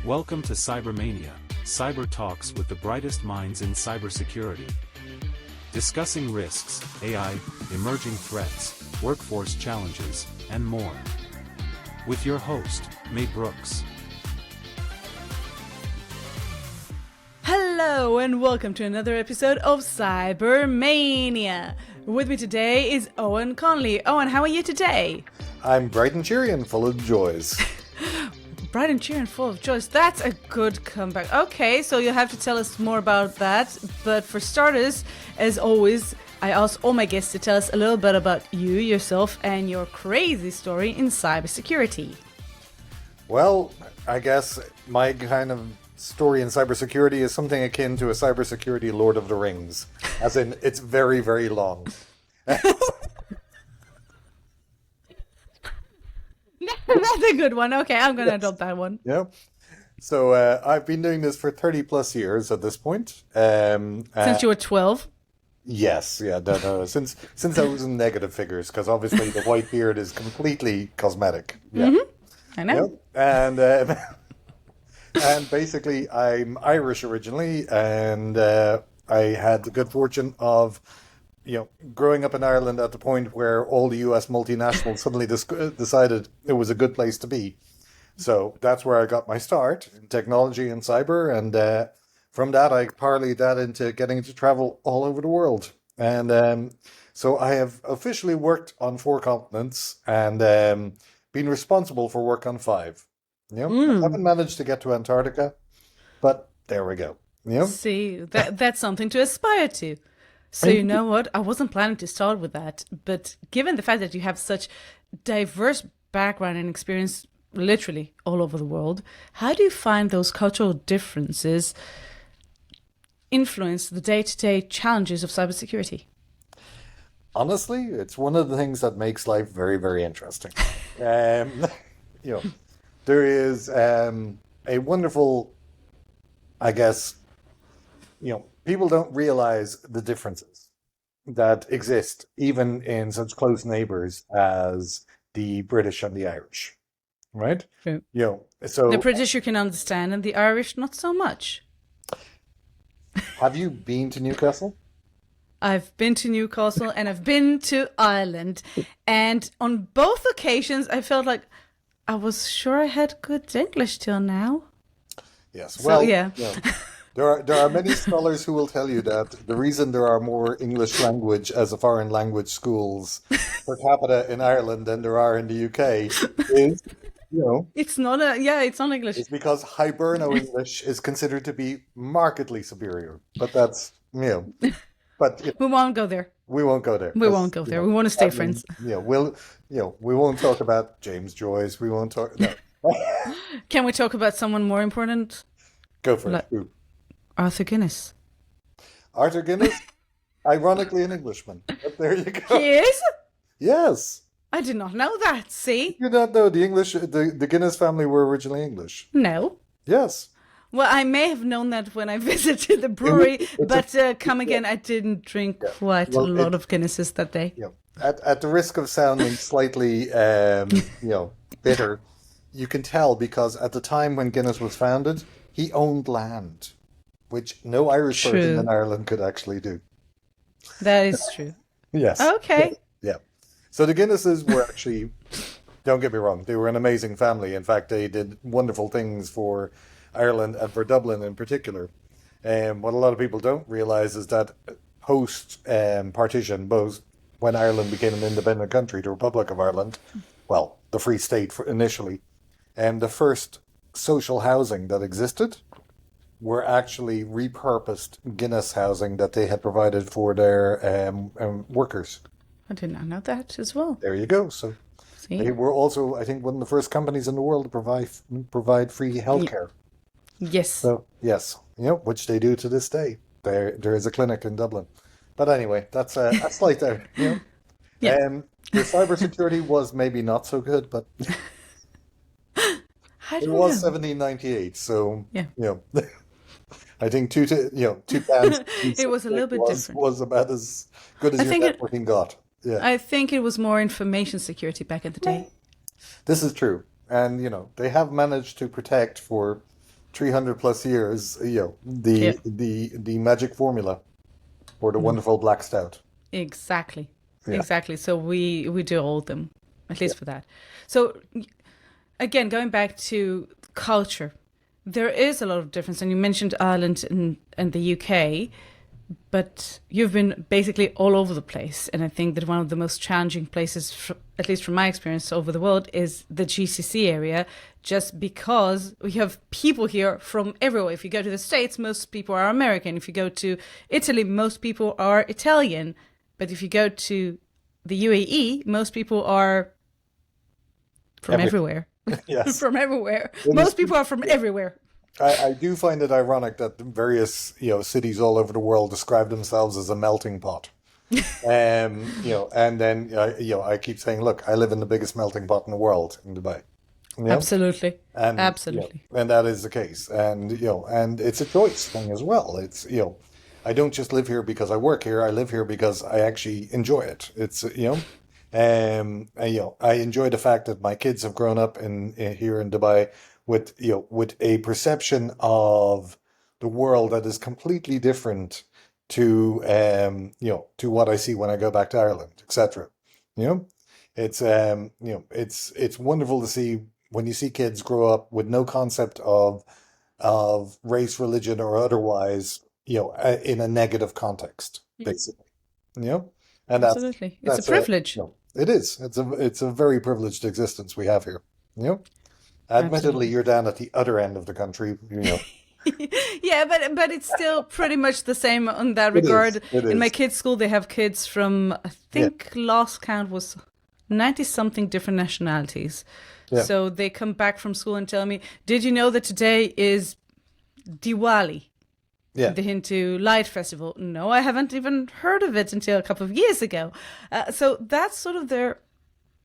Welcome to CyberMAYnia, cyber talks with the brightest minds in cybersecurity. Discussing risks, AI, emerging threats, workforce challenges, and more. With your host, May Brooks. Hello and welcome to another episode of CyberMAYnia. With me today is Owen Connolly. Owen, how are you today? I'm bright and cheery and full of joys. Bright and cheery and full of joys. That's a good comeback. Okay, so you'll have to tell us more about that. But for starters, as always, I ask all my guests to tell us a little bit about you, yourself, and your crazy story in cybersecurity. Well, I guess my kind of story in cybersecurity is something akin to a cybersecurity Lord of the Rings. As in, it's very, very long. That's a good one. Okay, I'm going to adopt that one. Yeah. So I've been doing this for 30 plus years at this point. Since you were 12? Yes, yeah, no. Since I was in negative figures, because obviously the white beard is completely cosmetic. Yeah. I know. Yeah. And basically I'm Irish originally, and I had the good fortune of growing up in Ireland at the point where all the US multinationals suddenly decided it was a good place to be. So that's where I got my start in technology and cyber. And from that, I parlayed that into getting to travel all over the world. And so I have officially worked on 4 continents and been responsible for work on 5. I haven't managed to get to Antarctica, but there we go. See, that's something to aspire to. So you know what? I wasn't planning to start with that, but given the fact that you have such diverse background and experience literally all over the world, how do you find those cultural differences influence the day-to-day challenges of cybersecurity? Honestly, it's one of the things that makes life very, very interesting. There is a wonderful, I guess, people don't realize the differences that exist even in such close neighbors as the British and the Irish, right? True. So the British you can understand and the Irish not so much. Have you been to Newcastle? I've been to Newcastle and I've been to Ireland, and on both occasions I felt like I was sure I had good English till now. Yes. Well, yeah. There are many scholars who will tell you that the reason there are more English language as a foreign language schools per capita in Ireland than there are in the UK is, it's not English. It's because Hiberno English is considered to be markedly superior. But that's, but we won't go there. We won't go there. We won't go there. We want to stay friends. We won't talk about James Joyce. We won't talk. No. Can we talk about someone more important? Go for it. Arthur Guinness. Arthur Guinness? Ironically an Englishman. But there you go. He is? Yes. I did not know that, see? You don't know the Guinness family were originally English. No. Yes. Well, I may have known that when I visited the brewery, but I didn't drink quite a lot of Guinnesses that day. At the risk of sounding slightly, bitter, you can tell because at the time when Guinness was founded, he owned land, which no Irish person in Ireland could actually do. That is true. Yes. Okay. Yeah. So the Guinnesses were actually, don't get me wrong, they were an amazing family. In fact, they did wonderful things for Ireland and for Dublin in particular. What a lot of people don't realise is that post-partition, both when Ireland became an independent country, the Republic of Ireland, well, the Free State initially, and the first social housing that existed were actually repurposed Guinness housing that they had provided for their workers. I did not know that as well. There you go. So they were also, I think, one of the first companies in the world to provide free healthcare. Yes. So yes, which they do to this day. There is a clinic in Dublin. But anyway, that's a slight there. Yeah. The cybersecurity was maybe not so good, but it was 1798. So I think two pounds. It was a little bit different. Was about as good as your networking got. Yeah. I think it was more information security back in the day. This is true, and they have managed to protect for 300 plus years, Yeah. the magic formula for the wonderful black stout. Exactly. Yeah. Exactly. So we do all of them, at least for that. So again, going back to culture, there is a lot of difference. And you mentioned Ireland and the UK, but you've been basically all over the place. And I think that one of the most challenging places, at least from my experience over the world, is the GCC area, just because we have people here from everywhere. If you go to the States, most people are American. If you go to Italy, most people are Italian. But if you go to the UAE, most people are from everywhere. Yes. From everywhere. It Most is- people are from everywhere. I do find it ironic that various, cities all over the world describe themselves as a melting pot. And then, I keep saying, look, I live in the biggest melting pot in the world in Dubai. Absolutely. And Absolutely. and that is the case. And and it's a choice thing as well. It's I don't just live here because I work here. I live here because I actually enjoy it. It's I enjoy the fact that my kids have grown up in here in Dubai with with a perception of the world that is completely different to to what I see when I go back to Ireland, etc. You know, it's wonderful to see when you see kids grow up with no concept of race, religion, or otherwise, in a negative context, basically. You know, and Absolutely. It's a privilege. it is. It's a very privileged existence we have here. You know, admittedly, Absolutely. you're down at the other end of the country. Yeah, but it's still pretty much the same on that It is, regard. it In my is. kids' school, they have kids from, I think last count was 90 something different nationalities. Yeah. So they come back from school and tell me, did you know that today is Diwali? Yeah. The Hindu Light Festival. No, I haven't even heard of it until a couple of years ago. So that's sort of their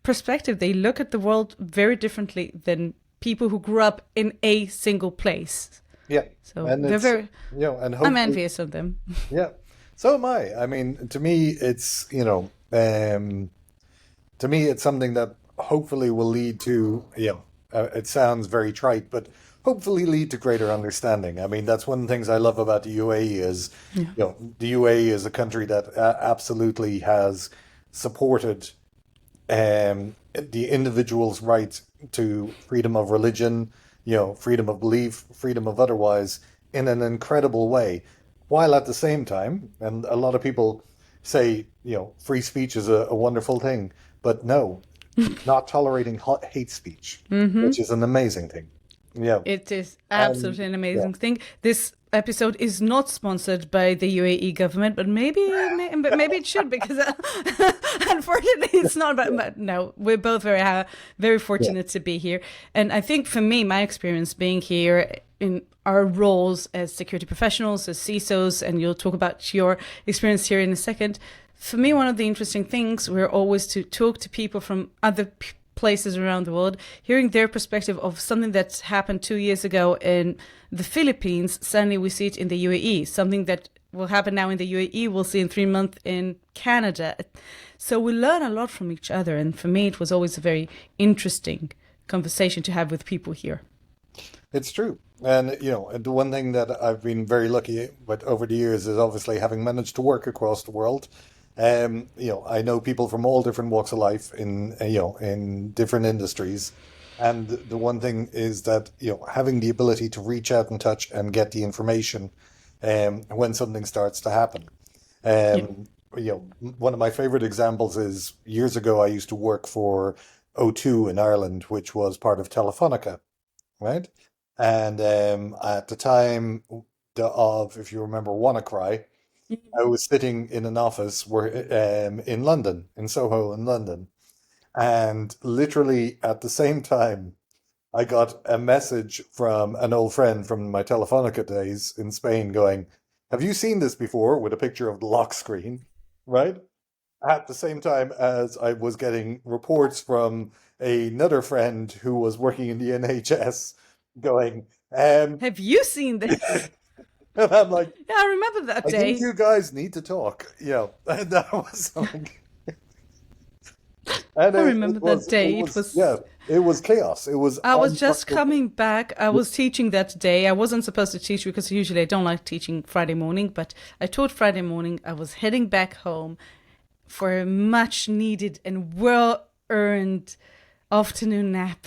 perspective. They look at the world very differently than people who grew up in a single place. Yeah. So And they're it's, very. and I'm hopefully, envious of them. yeah. So am I. I mean, to me, it's, to me, it's something that hopefully will lead to, it sounds very trite, but hopefully lead to greater understanding. I mean, that's one of the things I love about the UAE is, the UAE is a country that absolutely has supported the individual's right to freedom of religion, freedom of belief, freedom of otherwise in an incredible way. While at the same time, and a lot of people say, free speech is a wonderful thing, but no, not tolerating hate speech, which is an amazing thing. Yeah. It is absolutely an amazing yeah. thing. This episode is not sponsored by the UAE government, but maybe it should, because unfortunately it's not. But no, we're both very fortunate to be here. And I think for me, my experience being here in our roles as security professionals, as CISOs, and you'll talk about your experience here in a second. For me, one of the interesting things, we're always to talk to people from other places around the world, hearing their perspective of something that's happened 2 years ago in the Philippines. Suddenly we see it in the UAE. Something that will happen now in the UAE, we'll see in 3 months in Canada. So we learn a lot from each other. And for me, it was always a very interesting conversation to have with people here. It's true. And, the one thing that I've been very lucky with over the years is obviously having managed to work across the world. I know people from all different walks of life in different industries. And the one thing is that, having the ability to reach out and touch and get the information when something starts to happen. One of my favorite examples is years ago, I used to work for O2 in Ireland, which was part of Telefonica, right? And at the time of, if you remember, WannaCry, I was sitting in an office where in London, in Soho in London, and literally at the same time, I got a message from an old friend from my Telefonica days in Spain going, "Have you seen this before?" with a picture of the lock screen, right? At the same time as I was getting reports from another friend who was working in the NHS going, Have you seen this? and I'm like, Yeah, I remember that I day. think you guys need to talk. And that was like, And I remember that day. it was chaos. It was I was just uncomfortable. coming back. I was teaching that day. I wasn't supposed to teach because usually I don't like teaching Friday morning, but I taught Friday morning. I was heading back home for a much needed and well earned afternoon nap.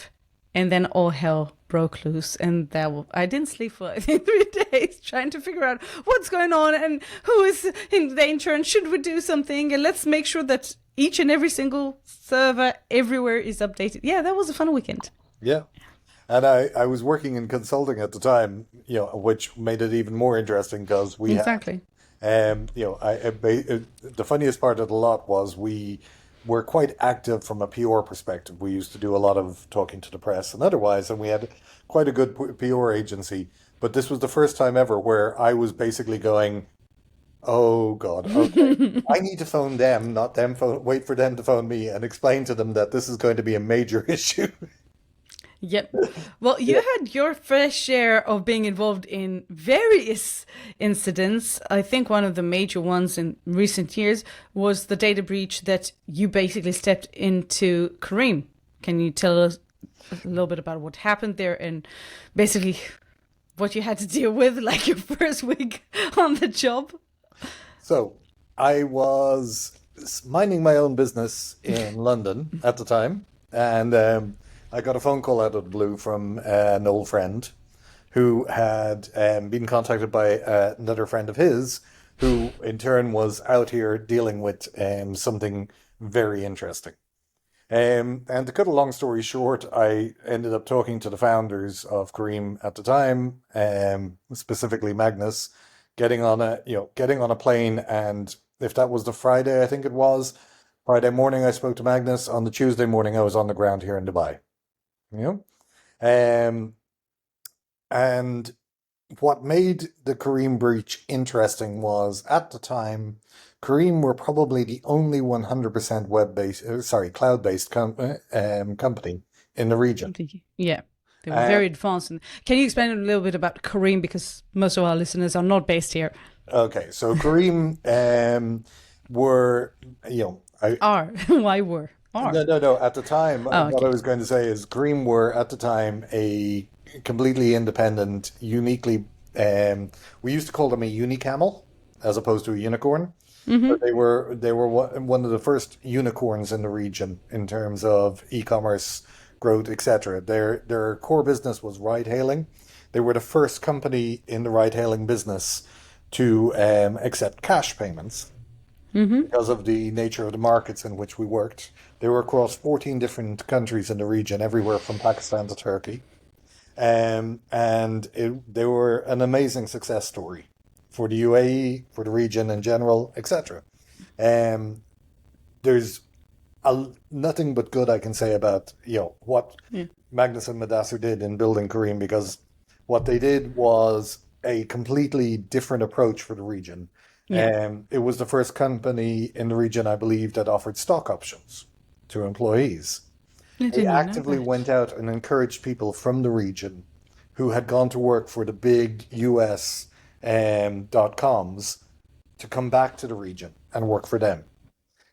And then all hell broke loose. And I didn't sleep for I think 3 days trying to figure out what's going on and who is in danger and should we do something. And let's make sure that each and every single server everywhere is updated. Yeah, that was a fun weekend. Yeah. And I was working in consulting at the time, which made it even more interesting because we Exactly. the funniest part of the lot was we were quite active from a PR perspective. We used to do a lot of talking to the press and otherwise, and we had quite a good PR agency. But this was the first time ever where I was basically going, oh God, okay. I need to phone them, not them wait for them to phone me and explain to them that this is going to be a major issue. Yep. Well, you had your fair share of being involved in various incidents. I think one of the major ones in recent years was the data breach that you basically stepped into Careem. Can you tell us a little bit about what happened there and basically what you had to deal with, like your first week on the job? So I was minding my own business in London at the time, and I got a phone call out of the blue from an old friend who had been contacted by another friend of his, who in turn was out here dealing with something very interesting. And to cut a long story short, I ended up talking to the founders of Careem at the time, specifically Magnus, getting on a plane, and if that was the Friday, I think it was, Friday morning I spoke to Magnus. On the Tuesday morning I was on the ground here in Dubai. And what made the Careem breach interesting was at the time, Careem were probably the only 100% cloud-based company in the region. Yeah, they were very advanced. And can you explain a little bit about Careem, because most of our listeners are not based here? Okay, so Careem were, why were? No. At the time, Oh, what okay. I was going to say is Careem were at the time a completely independent, uniquely. We used to call them a unicamel as opposed to a unicorn. But they were one of the first unicorns in the region in terms of e-commerce growth, etc. Their core business was ride-hailing. They were the first company in the ride-hailing business to accept cash payments because of the nature of the markets in which we worked. They were across 14 different countries in the region, everywhere from Pakistan to Turkey. They were an amazing success story for the UAE, for the region in general, etc. There's nothing but good I can say about what Magnus and Madassar did in building Careem, because what they did was a completely different approach for the region. It was the first company in the region, I believe, that offered stock options to employees. They actively went out and encouraged people from the region who had gone to work for the big US .coms to come back to the region and work for them.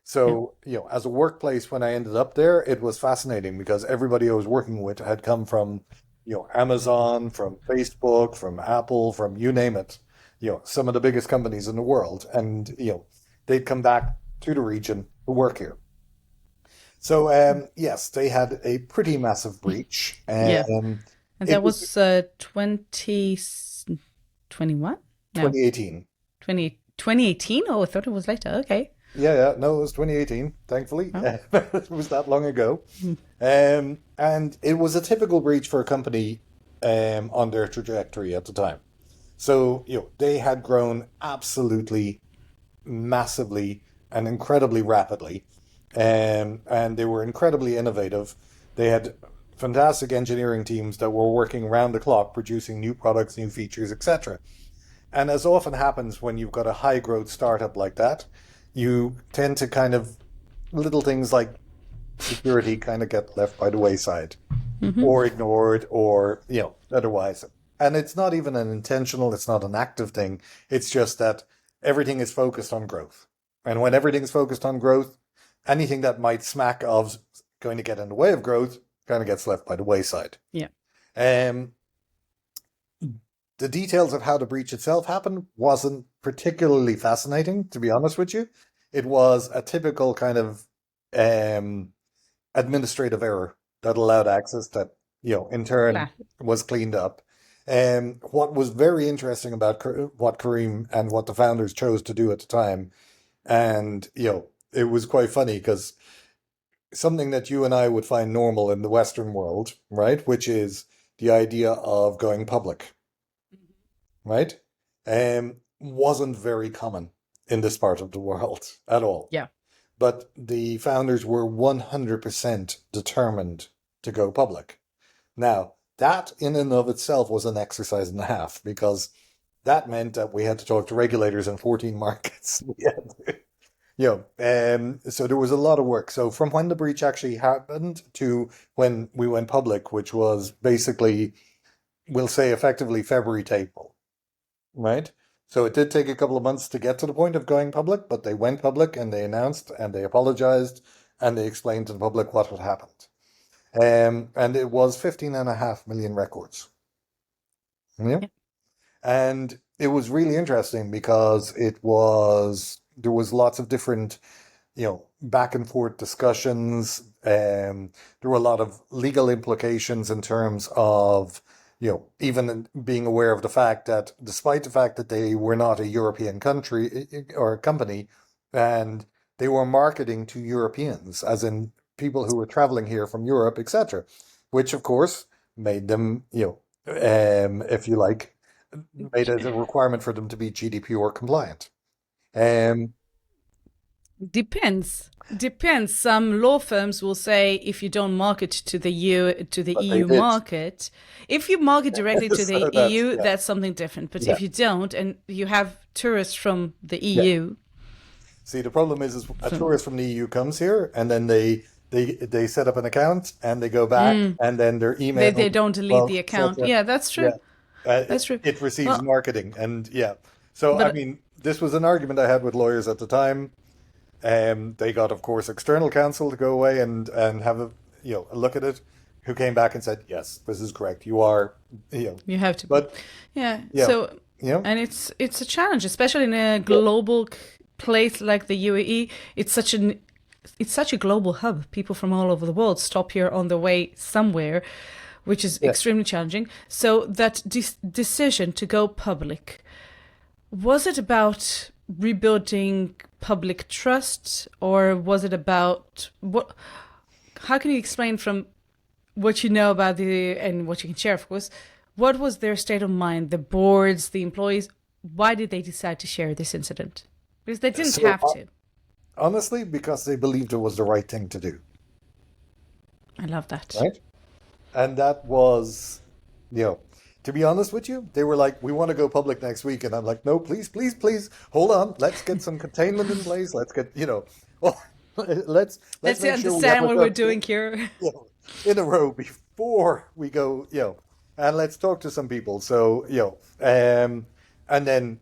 So, as a workplace, when I ended up there, it was fascinating because everybody I was working with had come from, Amazon, from Facebook, from Apple, from you name it, some of the biggest companies in the world. And, they'd come back to the region to work here. So, yes, they had a pretty massive breach. And that was 2021? No, 2018. 2018? Oh, I thought it was later. Okay. Yeah, no, it was 2018, thankfully. Oh. It was that long ago. And it was a typical breach for a company on their trajectory at the time. So, they had grown absolutely massively and incredibly rapidly. And they were incredibly innovative. They had fantastic engineering teams that were working around the clock, producing new products, new features, etc. And as often happens when you've got a high growth startup like that, you tend to kind of little things like security kind of get left by the wayside or ignored or, otherwise. And it's not even an intentional, it's not an active thing. It's just that everything is focused on growth. And when everything's focused on growth, anything that might smack of going to get in the way of growth kind of gets left by the wayside. Yeah. Um, the details of how the breach itself happened wasn't particularly fascinating, to be honest with you. It was a typical kind of administrative error that allowed access that, in turn was cleaned up. What was very interesting about what Careem and what the founders chose to do at the time, and, it was quite funny because something that you and I would find normal in the Western world, right, which is the idea of going public, right, wasn't very common in this part of the world at all. Yeah. But the founders were 100% determined to go public. Now, that in and of itself was an exercise and a half, because that meant that we had to talk to regulators in 14 markets. So there was a lot of work. So from when the breach actually happened to when we went public, which was basically, we'll say effectively February to April, right? So it did take a couple of months to get to the point of going public, but they went public and they announced and they apologized and they explained to the public what had happened. And it was 15.5 million records. Yeah. And it was really interesting because there was lots of different, back and forth discussions. There were a lot of legal implications in terms of, even being aware of the fact that despite the fact that they were not a European country or company, and they were marketing to Europeans, as in people who were traveling here from Europe, etc., which of course made them, if you like, made it a requirement for them to be GDPR compliant. Depends. Some law firms will say if you don't market to the EU market, if you market directly to the EU, that's something different. But if you don't, and you have tourists from the EU, see, the problem is a tourist from the EU comes here and then they set up an account and they go back and then their email they don't delete the account. Yeah, that's true. That's true. It receives marketing, and So I mean, this was an argument I had with lawyers at the time. They got, of course, external counsel to go away and have a look at it, who came back and said, yes, this is correct. You are, you have to. But so and it's a challenge, especially in a global place like the UAE. It's such a global hub. People from all over the world stop here on their way somewhere, which is extremely challenging. So that decision to go public, was it about rebuilding public trust, or was it about what? How can you explain from what you know about and what you can share, of course, what was their state of mind, the boards, the employees? Why did they decide to share this incident? Because they didn't have to. Honestly, because they believed it was the right thing to do. I love that. Right? And that was, to be honest with you, they were like, we want to go public next week. And I'm like, no, please, please, please, hold on. Let's get some containment in place. Let's get, let's understand what we're doing here in a row before we go, and let's talk to some people. So, and then,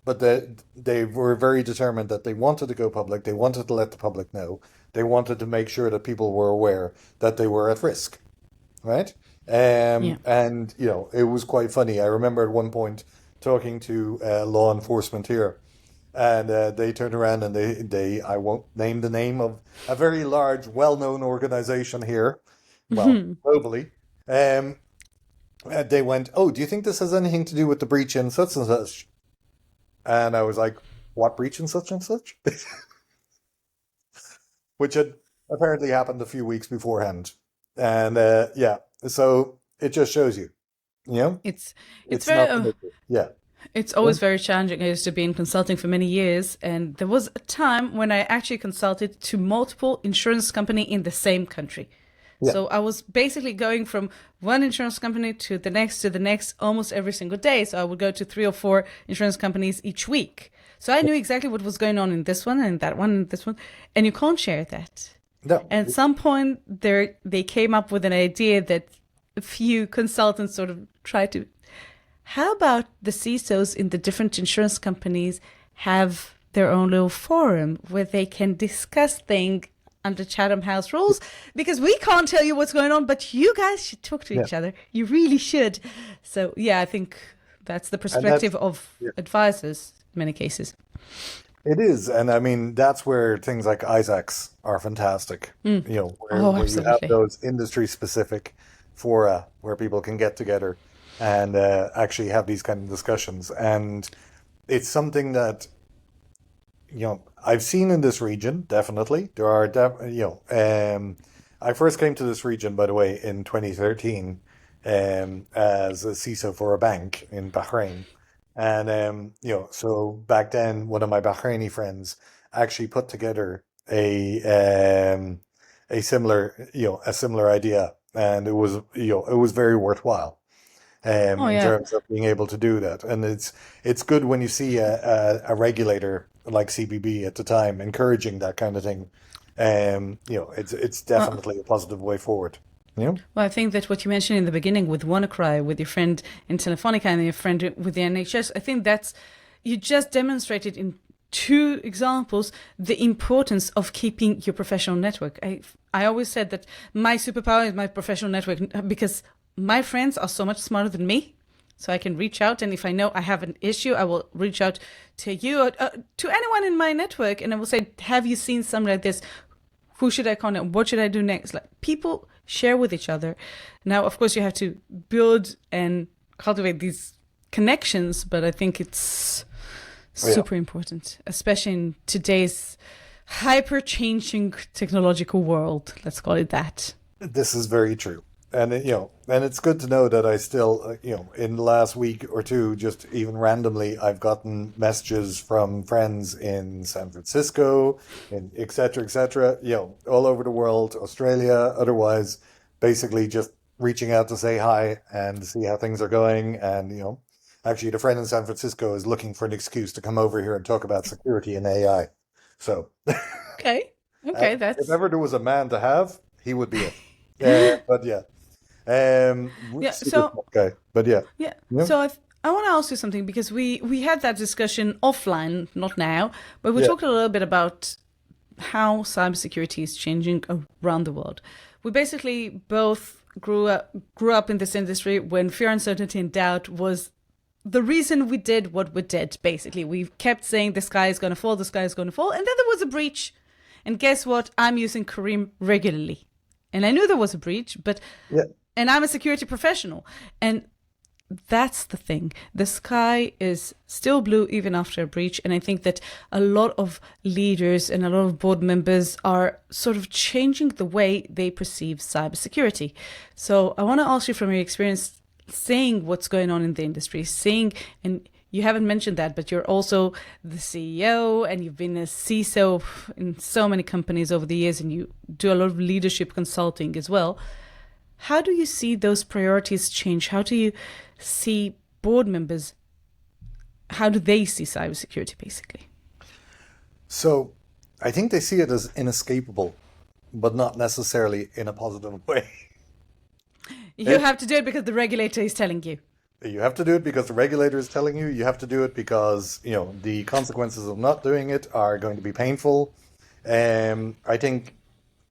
but they were very determined that they wanted to go public. They wanted to let the public know. They wanted to make sure that people were aware that they were at risk, right? And, it was quite funny. I remember at one point talking to law enforcement here, and they turned around and I won't name the name of a very large, well-known organization here, globally. They went, oh, do you think this has anything to do with the breach in such and such? And I was like, what breach in such and such? Which had apparently happened a few weeks beforehand. And so it just shows you, it's very, It's always very challenging. I used to be in consulting for many years, and there was a time when I actually consulted to multiple insurance companies in the same country. Yeah. So I was basically going from one insurance company to the next almost every single day. So I would go to 3 or 4 insurance companies each week. So I knew exactly what was going on in this one and that one and this one. And you can't share that. No. And at some point they came up with an idea that a few consultants sort of tried to, how about the CISOs in the different insurance companies have their own little forum where they can discuss things under Chatham House rules because we can't tell you what's going on, but you guys should talk to each other. You really should. So, yeah, I think that's the perspective of advisors in many cases. It is. And I mean, that's where things like ISACs are fantastic. You know, where you have those industry specific fora where people can get together and actually have these kind of discussions. And it's something that, you know, I've seen in this region, definitely. There are, I first came to this region, by the way, in 2013 as a CISO for a bank in Bahrain. And, you know, so back then, one of my Bahraini friends actually put together a similar idea. And it was, you know, it was very worthwhile in terms of being able to do that. And it's good when you see a regulator like CBB at the time encouraging that kind of thing. You know, it's definitely a positive way forward. Yeah. Well, I think that what you mentioned in the beginning with WannaCry, with your friend in Telefonica and your friend with the NHS, I think that's, you just demonstrated in 2 examples the importance of keeping your professional network. I always said that my superpower is my professional network because my friends are so much smarter than me. So I can reach out, and if I know I have an issue, I will reach out to you or to anyone in my network, and I will say, have you seen something like this? Who should I contact? What should I do next? Like, people share with each other. Now, of course, you have to build and cultivate these connections, but I think it's super important, especially in today's hyper-changing technological world. Let's call it that. This is very true. And, you know, and it's good to know that I still, you know, in the last week or two, just even randomly, I've gotten messages from friends in San Francisco, in et cetera, you know, all over the world, Australia, otherwise, basically just reaching out to say hi and see how things are going. And, you know, actually, the friend in San Francisco is looking for an excuse to come over here and talk about security and AI. So, okay, that's... If ever there was a man to have, he would be it. But yeah. So I want to ask you something because we had that discussion offline, not now, but we talked a little bit about how cybersecurity is changing around the world. We basically both grew up in this industry when fear, uncertainty, and doubt was the reason we did what we did. Basically, we kept saying the sky is going to fall, the sky is going to fall, and then there was a breach. And guess what? I'm using Careem regularly, and I knew there was a breach, but. Yeah. And I'm a security professional. And that's the thing. The sky is still blue even after a breach. And I think that a lot of leaders and a lot of board members are sort of changing the way they perceive cybersecurity. So I want to ask you from your experience, seeing what's going on in the industry, and you haven't mentioned that, but you're also the CEO and you've been a CISO in so many companies over the years, and you do a lot of leadership consulting as well. How do you see those priorities change? How do you see board members? How do they see cybersecurity, basically? So I think they see it as inescapable, but not necessarily in a positive way. You have to do it because the regulator is telling you. You have to do it because the regulator is telling you. You have to do it because, you know, the consequences of not doing it are going to be painful. I think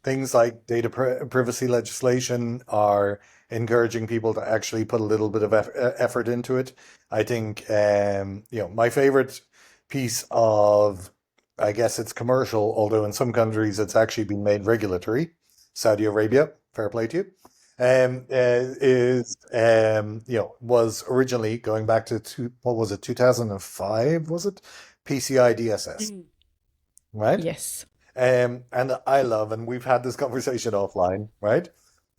things like data privacy legislation are encouraging people to actually put a little bit of effort into it. I think, you know, my favorite piece of, I guess it's commercial, although in some countries it's actually been made regulatory, Saudi Arabia, fair play to you, you know, was originally going back to, 2005, was it? PCI DSS, right? Yes. And I love, and we've had this conversation offline, right?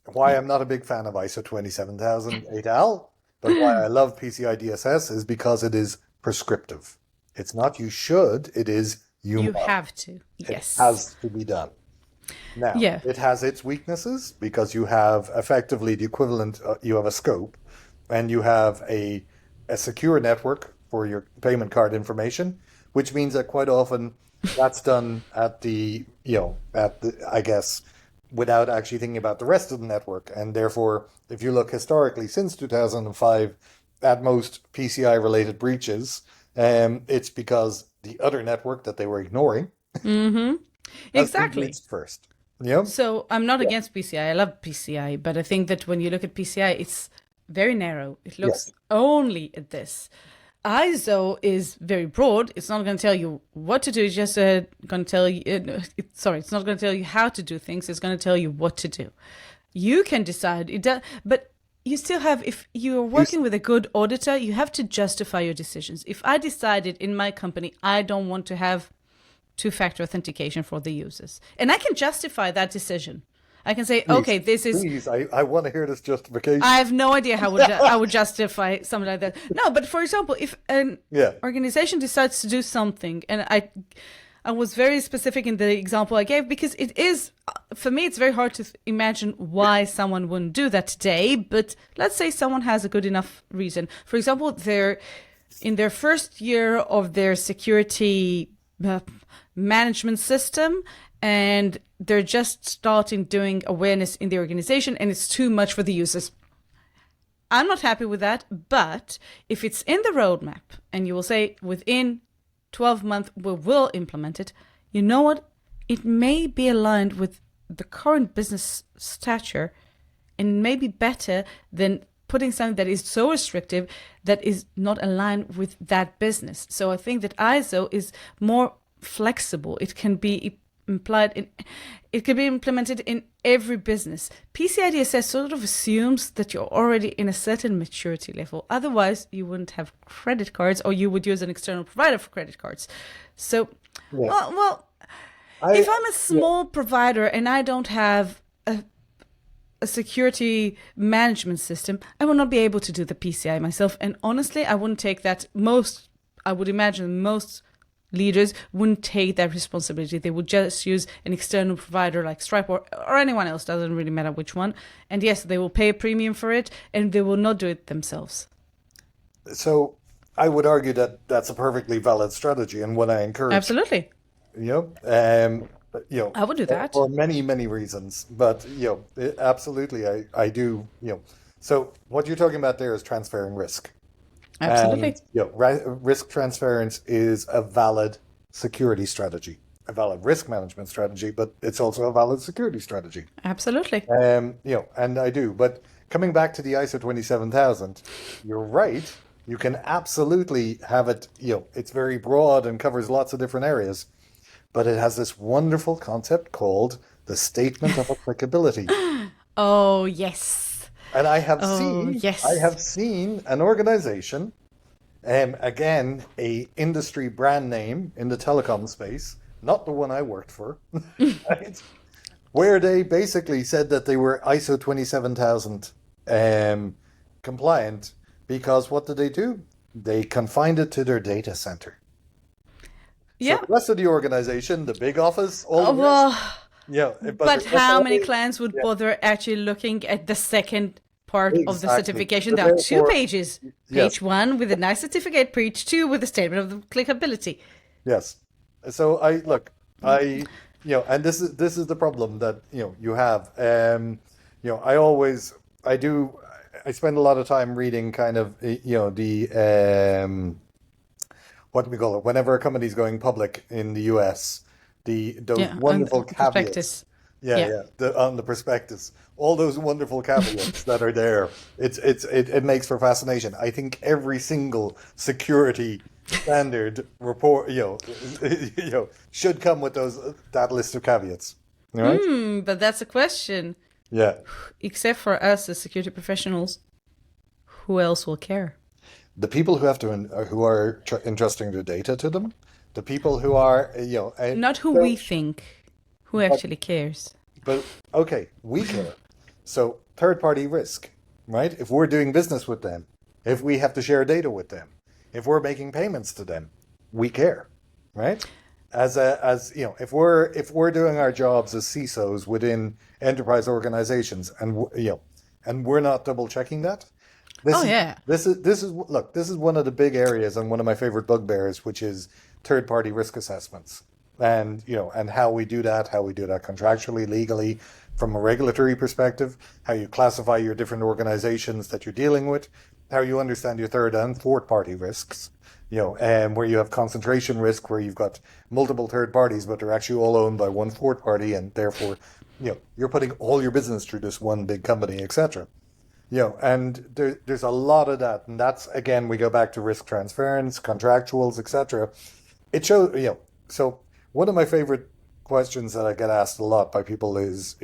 Why I'm not a big fan of ISO 27000 et al, but why I love PCI DSS is because it is prescriptive. It's not you should, it is you must. Have to. Yes. It has to be done. Now, it has its weaknesses because you have effectively the equivalent, you have a scope, and you have a secure network for your payment card information, which means that quite often that's done at the, I guess, without actually thinking about the rest of the network. And therefore, if you look historically since 2005, at most PCI-related breaches, it's because the other network that they were ignoring exactly breached first. Yep. So I'm not against PCI. I love PCI, but I think that when you look at PCI, it's very narrow. It looks Yes. only at this. ISO is very broad. It's not going to tell you what to do. It's just going to tell you. It's not going to tell you how to do things. It's going to tell you what to do. You can decide. It does, but you still have. If you're working with a good auditor, you have to justify your decisions. If I decided in my company I don't want to have two-factor authentication for the users, and I can justify that decision. I can say, okay, this is. Please, I want to hear this justification. I have no idea how I would justify something like that. No, but for example, if an organization decides to do something, and I was very specific in the example I gave because it is, for me, it's very hard to imagine why someone wouldn't do that today. But let's say someone has a good enough reason. For example, they're in their first year of their security management system, and they're just starting doing awareness in the organization, and it's too much for the users. I'm not happy with that, but if it's in the roadmap and you will say within 12 months we will implement it, you know what? It may be aligned with the current business stature and may be better than putting something that is so restrictive that is not aligned with that business. So I think that ISO is more flexible. It can be it can be implemented in every business. PCI DSS sort of assumes that you're already in a certain maturity level. Otherwise, you wouldn't have credit cards, or you would use an external provider for credit cards. So, if I'm a small provider and I don't have a security management system, I will not be able to do the PCI myself. And honestly, I wouldn't take that. I would imagine most leaders wouldn't take that responsibility. They would just use an external provider like Stripe or anyone else, doesn't really matter which one. And yes, they will pay a premium for it, and they will not do it themselves. So I would argue that that's a perfectly valid strategy, and one I encourage. Absolutely. I would do that for many, many reasons. But absolutely, I do. So what you're talking about there is transferring risk. Absolutely. And, risk transference is a valid security strategy, a valid risk management strategy, but it's also a valid security strategy. Absolutely. And I do. But coming back to the ISO 27000, you're right. You can absolutely have it, it's very broad and covers lots of different areas, but it has this wonderful concept called the statement of applicability. Oh, yes. And I have yes. seen an organization, again, a industry brand name in the telecom space, not the one I worked for, right? Where they basically said that they were ISO 27000 compliant because what did they do? They confined it to their data center. Yeah. So the rest of the organization, the big office, all the rest, but how many clients would bother actually looking at the second part of the certification? There are 2 pages. Page 1 with a nice certificate, page 2 with a statement of applicability. Yes. So and this is the problem that you have. I spend a lot of time reading kind of the what do we call it? Whenever a company's going public in the US, those wonderful caveats. On the prospectus, all those wonderful caveats that are there. It makes for fascination. I think every single security standard report, should come with that list of caveats. Right? But that's a question. Yeah. Except for us as security professionals, who else will care? The people who are entrusting their data to them, the people who are not who we think. Who actually cares? But okay, we care. So third-party risk, right? If we're doing business with them, if we have to share data with them, if we're making payments to them, we care, right? If we're doing our jobs as CISOs within enterprise organizations, and we're not double checking that. This is one of the big areas and one of my favorite bugbears, which is third-party risk assessments. And how we do that contractually, legally, from a regulatory perspective, how you classify your different organizations that you're dealing with, how you understand your third and fourth party risks, where you have concentration risk, where you've got multiple third parties, but they're actually all owned by one fourth party, and therefore you're putting all your business through this one big company, etc. And there's a lot of that, and that's again we go back to risk transference, contractuals, etc. It shows, So one of my favorite questions that I get asked a lot by people is,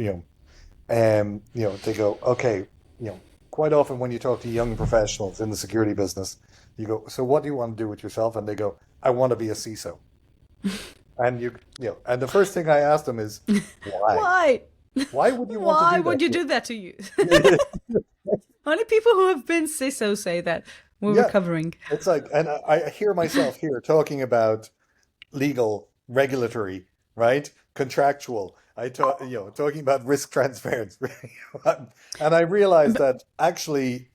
they go, okay, quite often when you talk to young professionals in the security business, you go, so what do you want to do with yourself? And they go, I want to be a CISO. And and the first thing I ask them is, why? Why? Why would you want to do that? Why would you do that to you? Only people who have been CISO say that. We're recovering. It's like, and I hear myself here talking about legal, regulatory, right? Contractual. I talk, talking about risk transference. And I realize that actually,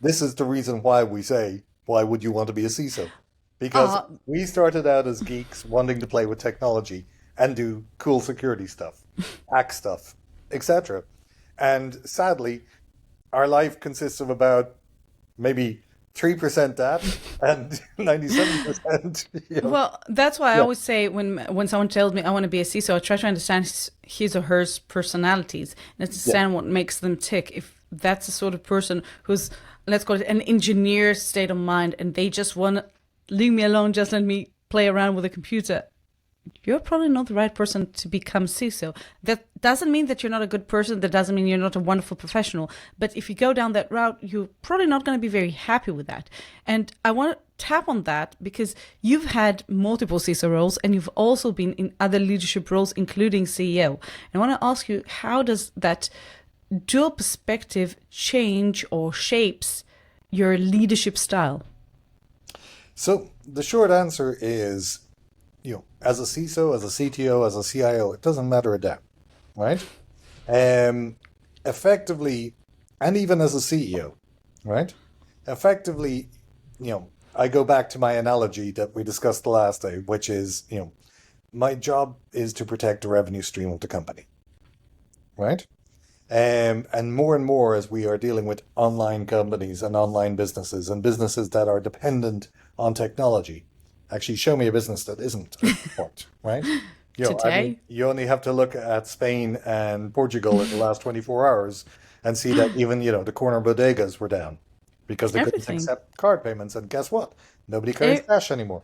this is the reason why we say, why would you want to be a CISO? Because we started out as geeks wanting to play with technology and do cool security stuff, hack stuff, etc. And sadly, our life consists of about maybe 3% that and 97%. Well, that's why I always say when someone tells me I want to be a CISO, I try to understand his or her personalities and understand what makes them tick. If that's the sort of person who's, let's call it an engineer state of mind, and they just want to leave me alone, just let me play around with a computer, you're probably not the right person to become CISO. That doesn't mean that you're not a good person. That doesn't mean you're not a wonderful professional. But if you go down that route, you're probably not going to be very happy with that. And I want to tap on that because you've had multiple CISO roles and you've also been in other leadership roles, including CEO. And I want to ask you, how does that dual perspective change or shapes your leadership style? So the short answer is, as a CISO, as a CTO, as a CIO, it doesn't matter a damn, right? Effectively, and even as a CEO, right? Effectively, I go back to my analogy that we discussed the last day, which is, my job is to protect the revenue stream of the company, right? And more as we are dealing with online companies and online businesses and businesses that are dependent on technology. Actually, show me a business that isn't at the point, right? You only have to look at Spain and Portugal in the last 24 hours and see that even, the corner bodegas were down because they couldn't accept card payments. And guess what? Nobody carries cash anymore.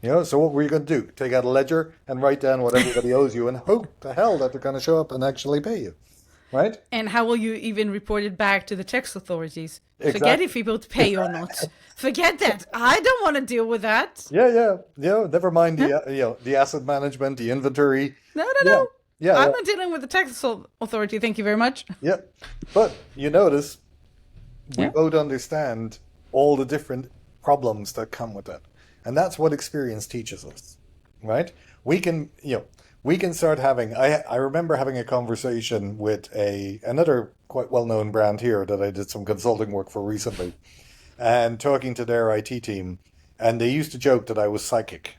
So what were you going to do? Take out a ledger and write down what everybody owes you and hope to hell that they're going to show up and actually pay you, right? And how will you even report it back to the tax authorities? Exactly. Forget if people pay or not. Forget that. I don't want to deal with that. Yeah. Never mind the asset management, the inventory. No. Yeah. I'm not dealing with the tax authority. Thank you very much. Yeah. But you notice we both understand all the different problems that come with that. And that's what experience teaches us, right? We can start having, I remember having a conversation with another quite well-known brand here that I did some consulting work for recently, and talking to their IT team, and they used to joke that I was psychic.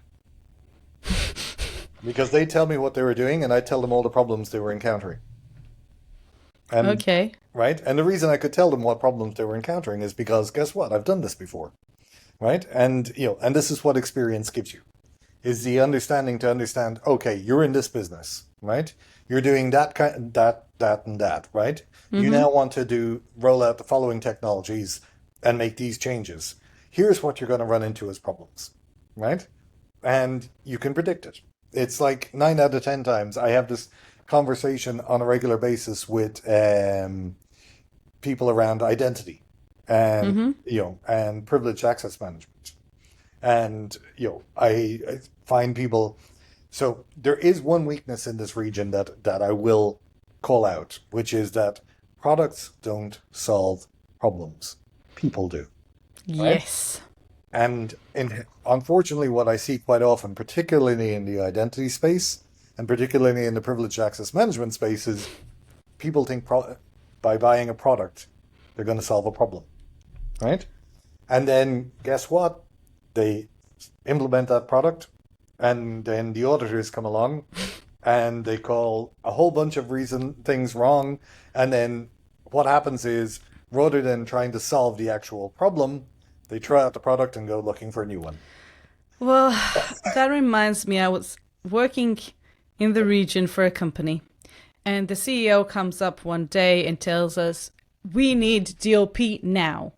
Because they tell me what they were doing, and I tell them all the problems they were encountering. And, okay. Right? And the reason I could tell them what problems they were encountering is because, guess what? I've done this before. Right? And, and this is what experience gives you. Is the understanding to understand, okay, you're in this business, right? You're doing that, and that, right? Mm-hmm. You now want to roll out the following technologies and make these changes. Here's what you're going to run into as problems, right? And you can predict it. It's like 9 out of 10 times I have this conversation on a regular basis with people around identity and, and privileged access management. And, I find people, so there is one weakness in this region that I will call out, which is that products don't solve problems. People do. Right? Yes. And unfortunately, what I see quite often, particularly in the identity space, and particularly in the privileged access management space, is people think by buying a product, they're going to solve a problem. Right? And then guess what? They implement that product, and then the auditors come along and they call a whole bunch of things wrong. And then what happens is, rather than trying to solve the actual problem, they try out the product and go looking for a new one. Well, that reminds me, I was working in the region for a company, And the CEO comes up one day and tells us, we need DLP now.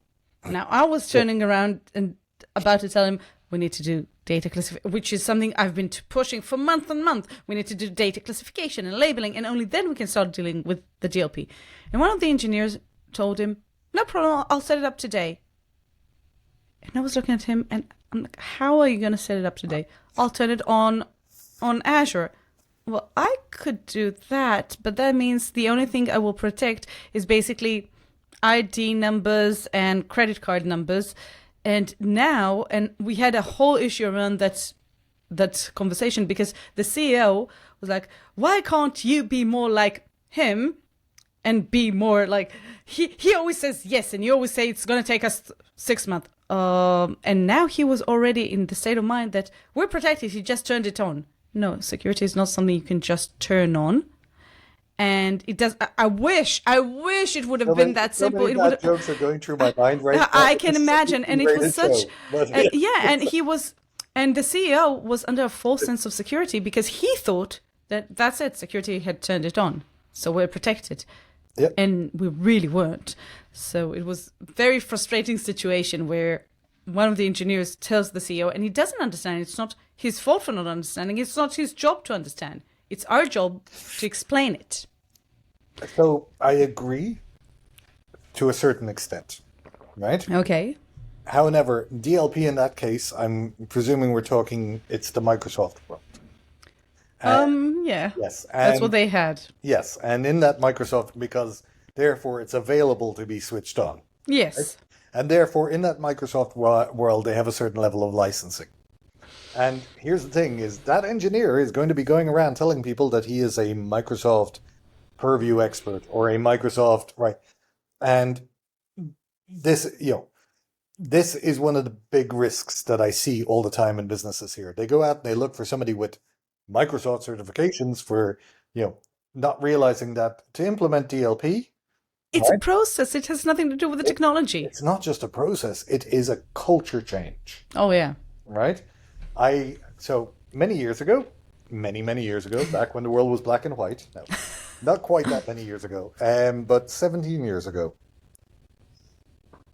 Now, I was turning around and about to tell him, we need to do data classification, which is something I've been pushing for month and month. We need to do data classification and labeling, and only then we can start dealing with the DLP. And one of the engineers told him, no problem, I'll set it up today. And I was looking at him, and I'm like, how are you going to set it up today? I'll turn it on Azure. Well, I could do that, but that means the only thing I will protect is basically ID numbers and credit card numbers. And we had a whole issue around that conversation, because the CEO was like, why can't you be more like him and be more like, he always says yes, and you always say it's going to take us 6 months. And now he was already in the state of mind that we're protected, he just turned it on. No, security is not something you can just turn on. And it does. I wish it would have been that simple. Many bad jokes are going through my mind right now. I can imagine, and it was such. And he was, and the CEO was under a false sense of security, because he thought that that's it. Security had turned it on, so we're protected, and we really weren't. So it was a very frustrating situation where one of the engineers tells the CEO, and he doesn't understand. It's not his fault for not understanding. It's not his job to understand. It's our job to explain it. So I agree to a certain extent, right? Okay. However, DLP in that case, I'm presuming we're talking, it's the Microsoft world. Yeah. Yes. That's what they had. Yes. And in that Microsoft, because therefore it's available to be switched on. Yes. Right? And therefore in that Microsoft world, they have a certain level of licensing. And here's the thing, is that engineer is going to be going around telling people that he is a Microsoft purview expert or a Microsoft, right? And this is one of the big risks that I see all the time in businesses here. They go out and they look for somebody with Microsoft certifications for, not realizing that to implement DLP, it's a process. It has nothing to do with the technology. It's not just a process. It is a culture change. Oh, yeah. Right? So many years ago, back when the world was black and white, no, not quite that many years ago, but 17 years ago,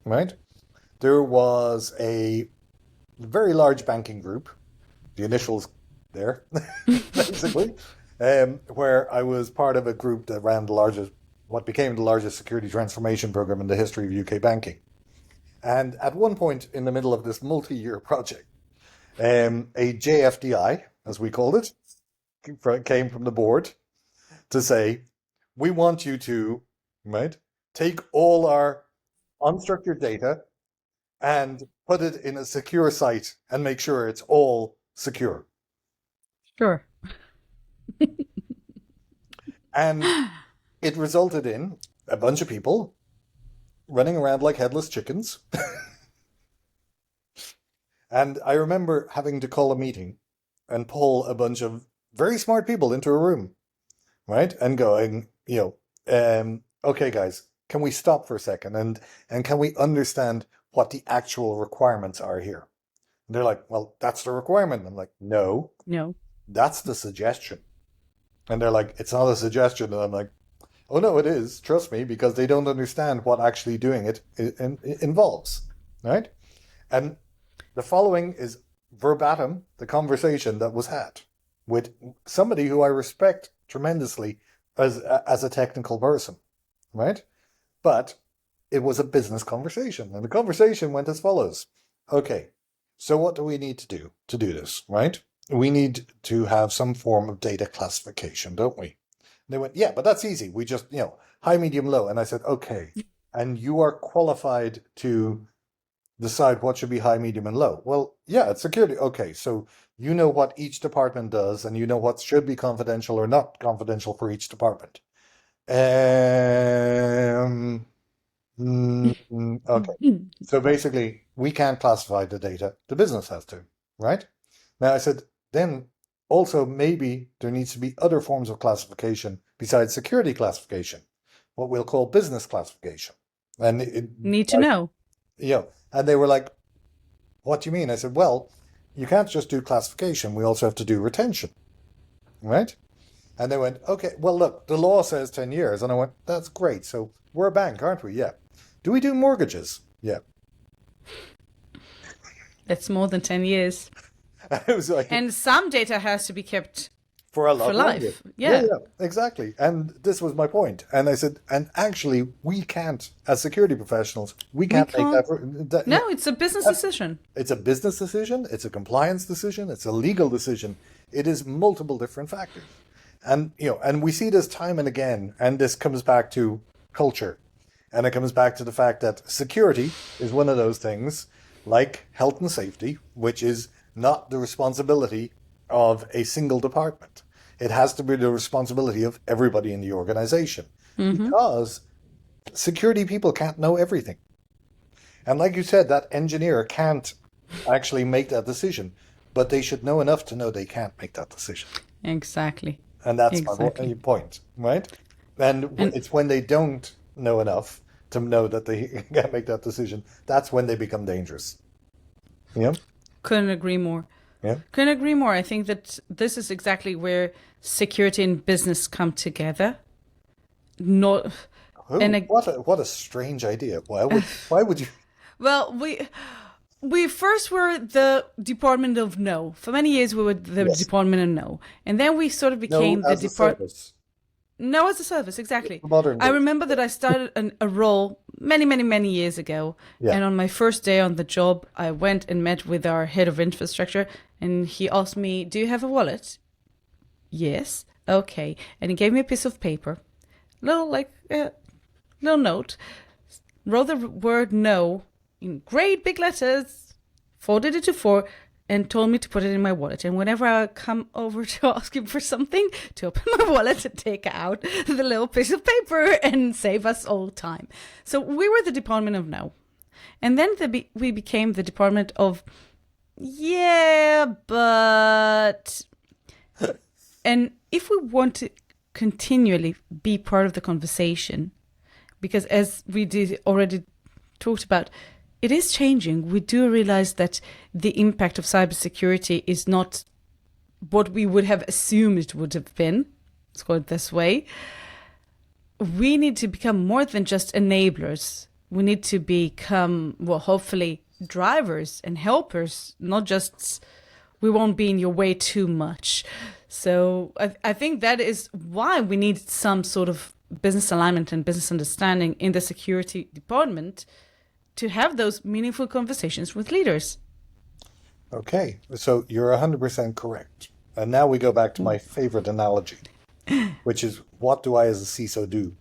right? There was a very large banking group, the initials there, basically, where I was part of a group that ran what became the largest security transformation program in the history of UK banking. And at one point in the middle of this multi-year project, a JFDI, as we called it, came from the board to say, we want you to, right, take all our unstructured data and put it in a secure site and make sure it's all secure. Sure. And it resulted in a bunch of people running around like headless chickens. And I remember having to call a meeting and pull a bunch of very smart people into a room, right? And going, okay, guys, can we stop for a second? And can we understand what the actual requirements are here? And they're like, well, that's the requirement. I'm like, no, that's the suggestion. And they're like, it's not a suggestion. And I'm like, oh, no, it is. Trust me, because they don't understand what actually doing it involves, right? And the following is verbatim the conversation that was had with somebody who I respect tremendously as a technical person, right? But it was a business conversation, and the conversation went as follows. Okay, so what do we need to do this, right? We need to have some form of data classification, don't we? And they went, yeah, but that's easy. We just, high, medium, low. And I said, okay, and you are qualified to decide what should be high, medium, and low. Well, yeah, it's security. Okay, so you know what each department does, and you know what should be confidential or not confidential for each department. Okay, so basically, we can't classify the data. The business has to, right? Now, I said, then also maybe there needs to be other forms of classification besides security classification, what we'll call business classification. And need to know. Yeah. And they were like, what do you mean? I said, well, you can't just do classification. We also have to do retention, right? And they went, okay, well, look, the law says 10 years. And I went, that's great. So we're a bank, aren't we? Yeah. Do we do mortgages? Yeah. That's more than 10 years. It was like, And some data has to be kept for a lot for longer. life. Yeah. Yeah, exactly. And this was my point. And I said, and actually, we can't, as security professionals, we can't make that. No, it's a business decision. It's a business decision. It's a compliance decision. It's a legal decision. It is multiple different factors. And, and we see this time and again. And this comes back to culture. And it comes back to the fact that security is one of those things, like health and safety, which is not the responsibility of a single department. It has to be the responsibility of everybody in the organization, because security people can't know everything. And like you said, that engineer can't actually make that decision, but they should know enough to know they can't make that decision. Exactly. And that's my point, right? And it's when they don't know enough to know that they can't make that decision, that's when they become dangerous. Yeah. Couldn't agree more. Yeah. Couldn't agree more. I think that this is exactly where security and business come together. Not, what a strange idea. Why would you? Well, we first were the Department of No. For many years, we were the Department of No, and then we sort of became the Department. No as a service, exactly. I remember that I started a role many years ago. Yeah. And on my first day on the job, I went and met with our head of infrastructure, and he asked me, "Do you have a wallet?" Yes. Okay. And he gave me a piece of paper, little note, wrote the word "no" in great big letters, folded it to 4, and told me to put it in my wallet. And whenever I come over to ask him for something, to open my wallet and take out the little piece of paper and save us all time. So we were the Department of No. And then we became the Department of, yeah, but... And if we want to continually be part of the conversation, because as we already talked about, it is changing. We do realize that the impact of cybersecurity is not what we would have assumed it would have been. Let's call it this way. We need to become more than just enablers. We need to become, well, hopefully drivers and helpers, not just, we won't be in your way too much. So I think that is why we need some sort of business alignment and business understanding in the security department, to have those meaningful conversations with leaders. Okay, so you're 100% correct. And now we go back to my favorite analogy, which is, what do I as a CISO do?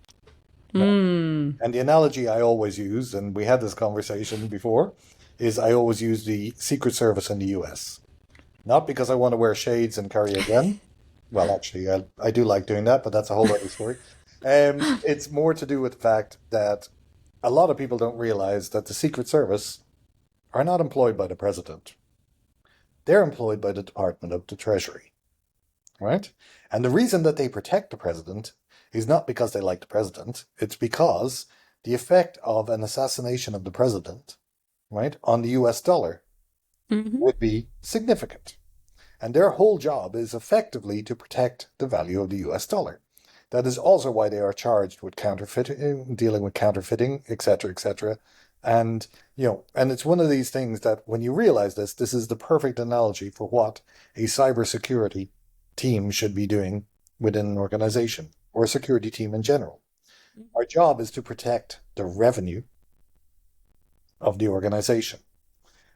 And the analogy I always use, and we had this conversation before, is I always use the Secret Service in the US. Not because I want to wear shades and carry a gun. Well, actually, I do like doing that, but that's a whole other story. It's more to do with the fact that a lot of people don't realize that the Secret Service are not employed by the president. They're employed by the Department of the Treasury, right? And the reason that they protect the president is not because they like the president. It's because the effect of an assassination of the president, right, on the US dollar would be significant. And their whole job is effectively to protect the value of the US dollar. That is also why they are charged with counterfeiting, dealing with counterfeiting, etc. And, and it's one of these things that when you realize this is the perfect analogy for what a cybersecurity team should be doing within an organization, or a security team in general. Our job is to protect the revenue of the organization.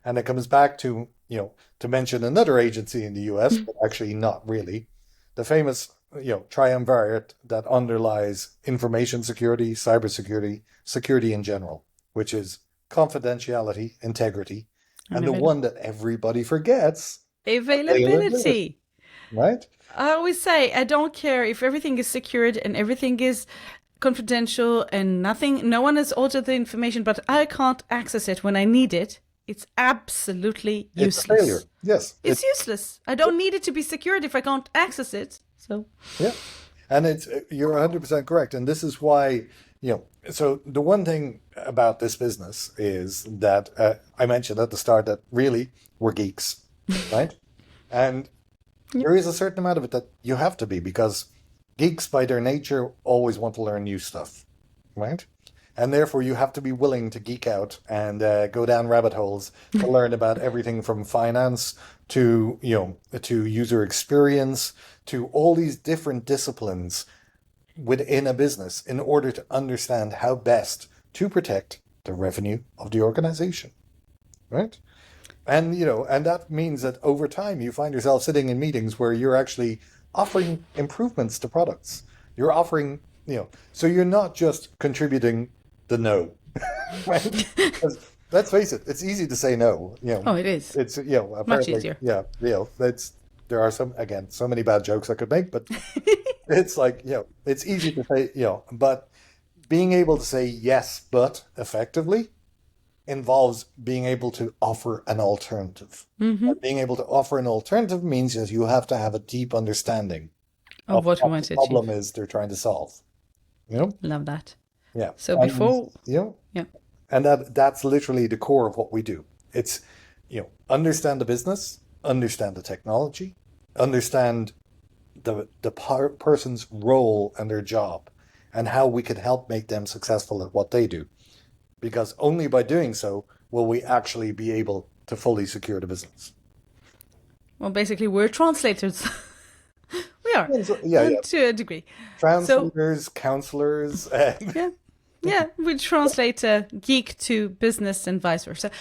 And it comes back to, to mention another agency in the US, but actually not really, the famous triumvirate that underlies information security, cybersecurity, security in general, which is confidentiality, integrity, and the one that everybody forgets, availability. Right? I always say, I don't care if everything is secured and everything is confidential and no one has altered the information, but I can't access it when I need it. It's absolutely useless. It's a failure. Yes. It's useless. I don't need it to be secured if I can't access it. So yeah, and you're 100% correct. And this is why, so the one thing about this business is that I mentioned at the start that really we're geeks, right? And there is a certain amount of it that you have to be, because geeks by their nature always want to learn new stuff, right? And therefore you have to be willing to geek out and go down rabbit holes to learn about everything from finance to, to user experience, to all these different disciplines within a business in order to understand how best to protect the revenue of the organization, right? And, and that means that over time you find yourself sitting in meetings where you're actually offering improvements to products. You're offering, so you're not just contributing the no, right? 'Cause let's face it, it's easy to say no. Oh, it is. It's, Much easier. Yeah, there are so many bad jokes I could make, but it's like, it's easy to say, but being able to say yes, but effectively involves being able to offer an alternative. And being able to offer an alternative means that you have to have a deep understanding of what we want to the achieve. problem is they're trying to solve. Love that. Yeah. So and, before, and that's literally the core of what we do. It's, understand the business, understand the technology, understand the person's role and their job, and how we can help make them successful at what they do. Because only by doing so will we actually be able to fully secure the business. Well, basically, we're translators. We are, to a degree. Translators, counselors. Yeah, we translate geek to business and vice versa.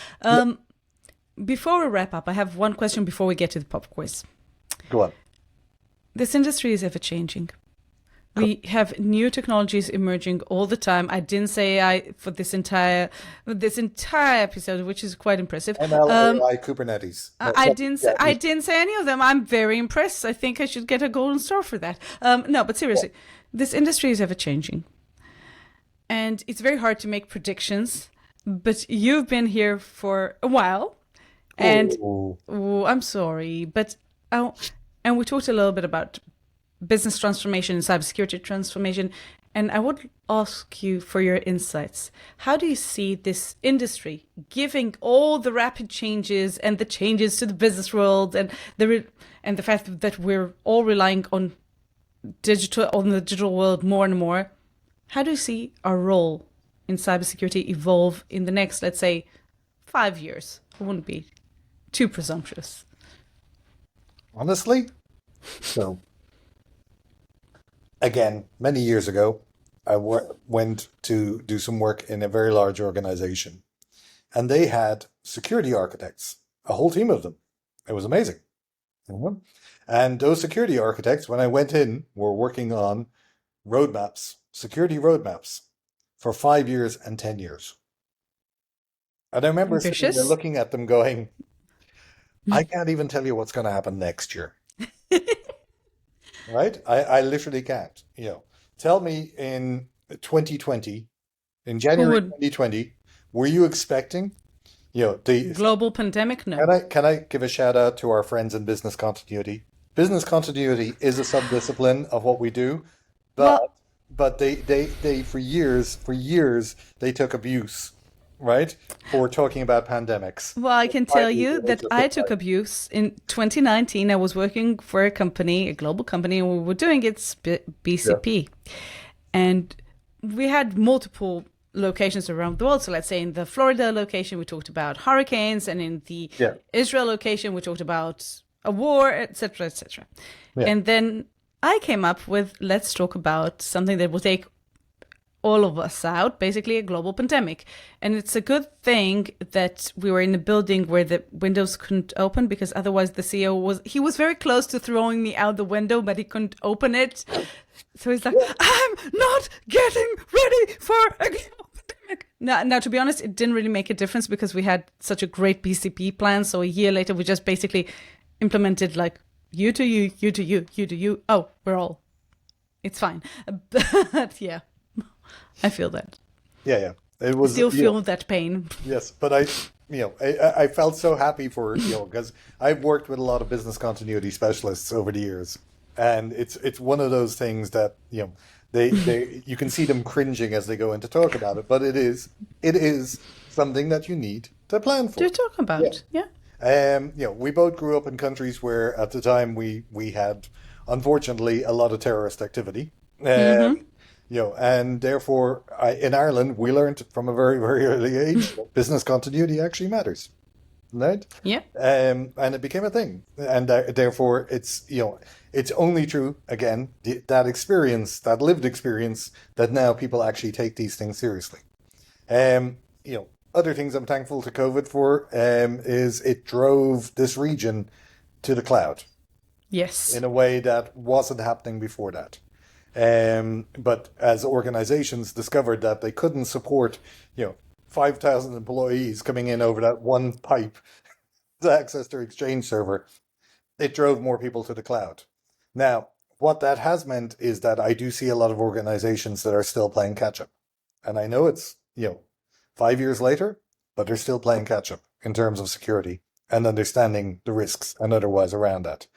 Before we wrap up, I have one question before we get to the pop quiz. Go on. This industry is ever changing. We have new technologies emerging all the time. I didn't say AI for this entire episode, which is quite impressive. ML, AI, Kubernetes. I didn't say any of them. I'm very impressed. I think I should get a golden star for that. No, but seriously, this industry is ever changing, and it's very hard to make predictions. But you've been here for a while, and I'm sorry, but and we talked a little bit about business transformation and cybersecurity transformation. And I would ask you for your insights. How do you see this industry giving all the rapid changes and the changes to the business world and the fact that we're all relying on the digital world more and more? How do you see our role in cybersecurity evolve in the next, let's say, 5 years? I wouldn't be too presumptuous. Honestly, so again, many years ago, I went to do some work in a very large organization, and they had security architects, a whole team of them. It was amazing. And those security architects, when I went in, were working on security roadmaps for 5 years and 10 years. And I remember sitting there looking at them going, I can't even tell you what's going to happen next year. Right? I literally can't. Tell me in 2020, in January 2020, were you expecting, the global pandemic? No. Can I give a shout out to our friends in business continuity? Business continuity is a subdiscipline of what we do, but they for years they took abuse. Right? For talking about pandemics. Well, I can tell you that I took abuse in 2019. I was working for a company, a global company, and we were doing its BCP. Yeah. And we had multiple locations around the world. So let's say in the Florida location, we talked about hurricanes, and in the Israel location, we talked about a war, etc., etc. Yeah. And then I came up with, let's talk about something that will take all of us out, basically a global pandemic. And it's a good thing that we were in a building where the windows couldn't open, because otherwise the CEO was very close to throwing me out the window, but he couldn't open it. So he's like, I'm not getting ready for a global pandemic. Now, to be honest, it didn't really make a difference because we had such a great BCP plan. So a year later, we just basically implemented like you to you, you to you, you to you. Oh, it's fine. But yeah. I feel that. Yeah. It was still feel that pain. Yes, but I felt so happy for because I've worked with a lot of business continuity specialists over the years, and it's one of those things that they you can see them cringing as they go in to talk about it, but it is something that you need to plan for. To talk about, yeah. We both grew up in countries where at the time we had unfortunately, a lot of terrorist activity. Mm-hmm. And therefore, in Ireland, we learned from a very, very early age that business continuity actually matters, right? Yeah. And it became a thing, and therefore, it's only true again that experience, that lived experience, that now people actually take these things seriously. Other things I'm thankful to COVID for is it drove this region to the cloud Yes. in a way that wasn't happening before that. But as organizations discovered that they couldn't support, 5,000 employees coming in over that one pipe to access their Exchange server, it drove more people to the cloud. Now, what that has meant is that I do see a lot of organizations that are still playing catch up. And I know it's, 5 years later, but they're still playing catch up in terms of security and understanding the risks and otherwise around that.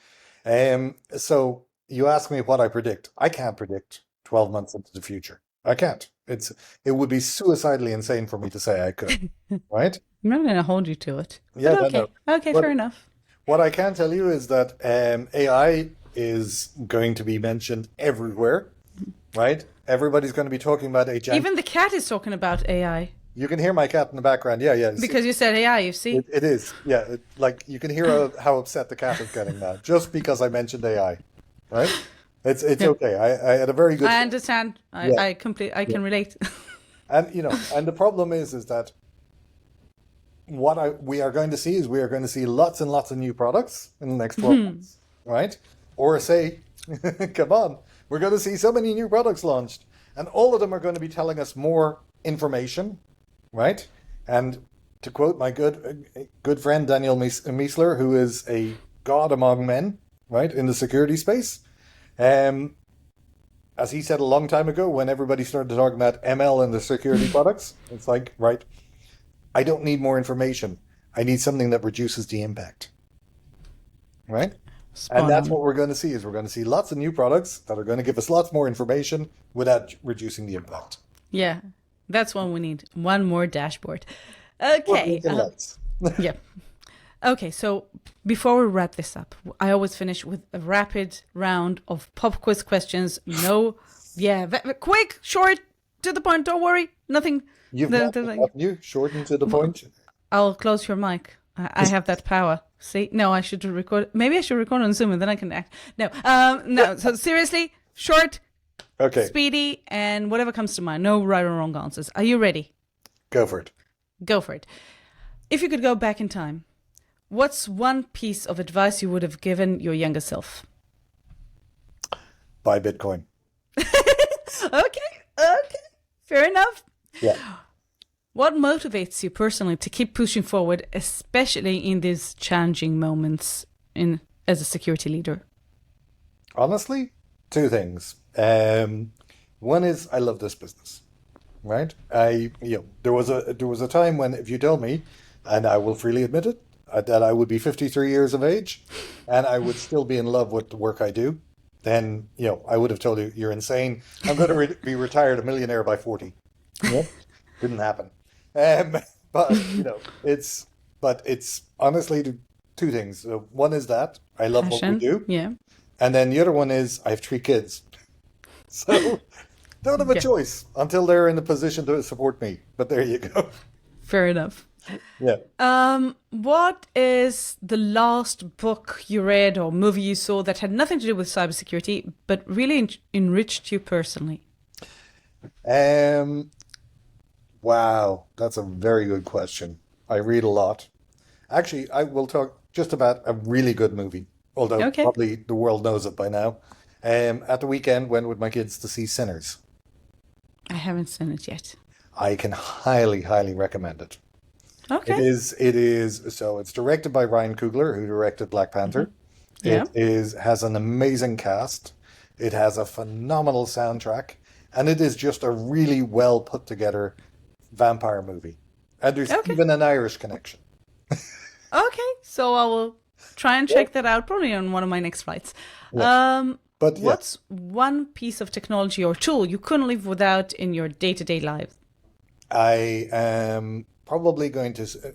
So you ask me what I predict. I can't predict 12 months into the future. I can't. It would be suicidally insane for me to say I could, right? I'm not going to hold you to it. Yeah, But okay. no. Okay, But fair enough. what I can tell you is that AI is going to be mentioned everywhere, right? Everybody's going to be talking about AI. Even the cat is talking about AI. You can hear my cat in the background. Yeah. Because you said AI, you see? It is. Yeah. You can hear how upset the cat is getting now, just because I mentioned AI, right? It's okay. I had a very good. I understand. I can relate. And and the problem is that we are going to see lots and lots of new products in the next 12 months, right? Or say, come on, we're going to see so many new products launched, and all of them are going to be telling us more information, right? And to quote my good friend Daniel Miesler, who is a god among men, right, in the security space, as he said a long time ago, when everybody started talking about ML and the security products, it's like, right, I don't need more information. I need something that reduces the impact, right? And that's what we're going to see. We're going to see lots of new products that are going to give us lots more information without reducing the impact. Yeah, that's what we need. One more dashboard. Okay. Yeah. Okay, so before we wrap this up, I always finish with a rapid round of pop quiz questions. Quick, short, to the point. Don't worry, nothing. Short and to the point. I'll close your mic. I have that power. See? No, I should record. Maybe I should record on Zoom and then I can act. No. So seriously, short, okay, speedy, and whatever comes to mind. No right or wrong answers. Are you ready? Go for it. Go for it. If you could go back in time, what's one piece of advice you would have given your younger self? Buy Bitcoin. Okay. Fair enough. Yeah. What motivates you personally to keep pushing forward, especially in these challenging moments as a security leader? Honestly, two things. One is I love this business, right? There was a time when if you told me, and I will freely admit it, that I would be 53 years of age and I would still be in love with the work I do, then, I would have told you, you're insane. I'm going to be retired a millionaire by 40. Yeah. Didn't happen. But it's honestly two things. One is that I love Passion. what we do. Yeah. And then the other one is I have 3 kids. So don't have a choice until they're in a position to support me. But there you go. Fair enough. Yeah. What is the last book you read or movie you saw that had nothing to do with cybersecurity, but really enriched you personally? Wow, that's a very good question. I read a lot. Actually, I will talk just about a really good movie, although probably the world knows it by now. At the weekend, went with my kids to see Sinners. I haven't seen it yet. I can highly, highly recommend it. Okay. It is. So it's directed by Ryan Coogler, who directed Black Panther. Mm-hmm. Yeah. It has an amazing cast. It has a phenomenal soundtrack, and it is just a really well put together vampire movie. And there's even an Irish connection. Okay, so I will try and check that out probably on one of my next flights. Yeah. But what's one piece of technology or tool you couldn't live without in your day-to-day life? I am probably going to,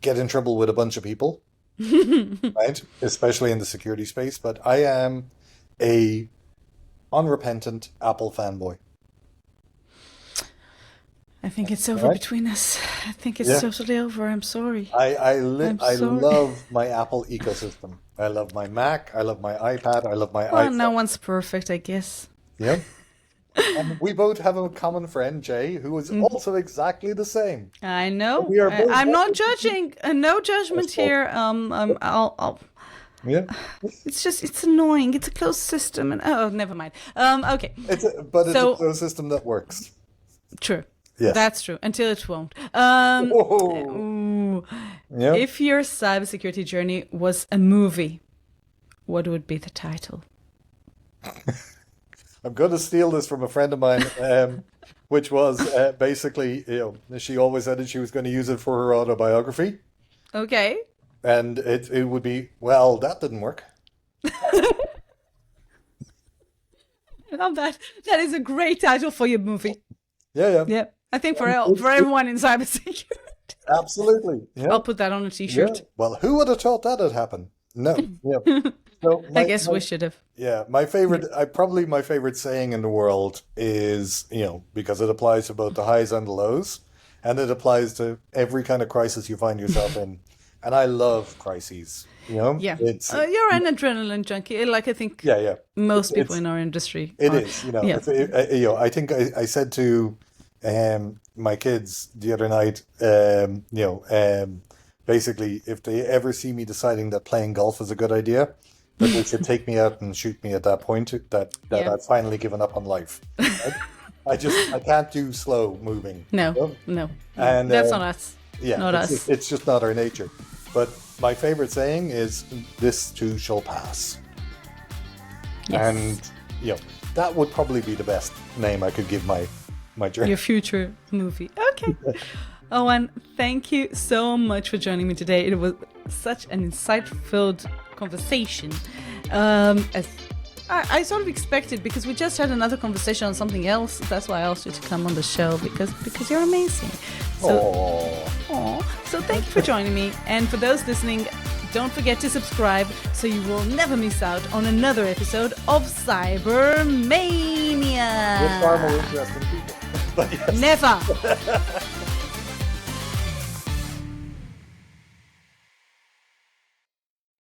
get in trouble with a bunch of people right? Especially in the security space. But I am a unrepentant Apple fanboy. I think it's over Right? between us. I think it's Yeah. totally over. I'm sorry. I sorry. love my Apple ecosystem. I love my Mac. I love my iPad. I love my Well, iPhone. no one's perfect, I guess. Yeah. And we both have a common friend, Jay, who is also exactly the same. I know. We are both I'm not happy. judging. No judgment here. I'll. Yeah. It's annoying. It's a closed system, and never mind. Okay. But it's So- a system that works. True. Yes. That's true. Until it won't. Whoa. Ooh. Yeah. If your cybersecurity journey was a movie, what would be the title? I'm going to steal this from a friend of mine, which was basically, she always said that she was going to use it for her autobiography. Okay. And it would be, well, that didn't work. I love that. That is a great title for your movie. Yeah. Yeah. I think for everyone in cybersecurity. Absolutely. Yeah. I'll put that on a t-shirt. Yeah. Well, who would have thought that had happened? No. Yeah. So I guess we should have. Yeah, my favorite saying in the world is, because it applies to both the highs and the lows, and it applies to every kind of crisis you find yourself in. And I love crises. Yeah. It's You're an adrenaline junkie. Like I think yeah. most people in our industry It are. is. Yeah. I think I said to my kids the other night, basically, if they ever see me deciding that playing golf is a good idea, that they should take me out and shoot me at that point, that Yeah. I've finally given up on life. Right? I can't do slow moving. No. And That's not us. Yeah, Not us. It's just not our nature. But my favorite saying is, "This too shall pass." Yes. And that would probably be the best name I could give my journey. Your future movie. Okay. Owen, thank you so much for joining me today. It was such an insight-filled conversation. As I sort of expected, because we just had another conversation on something else. That's why I asked you to come on the show, because you're amazing. So thank you for joining me. And for those listening, don't forget to subscribe so you will never miss out on another episode of CyberMAYnia. With far more interesting people. But yes. Never.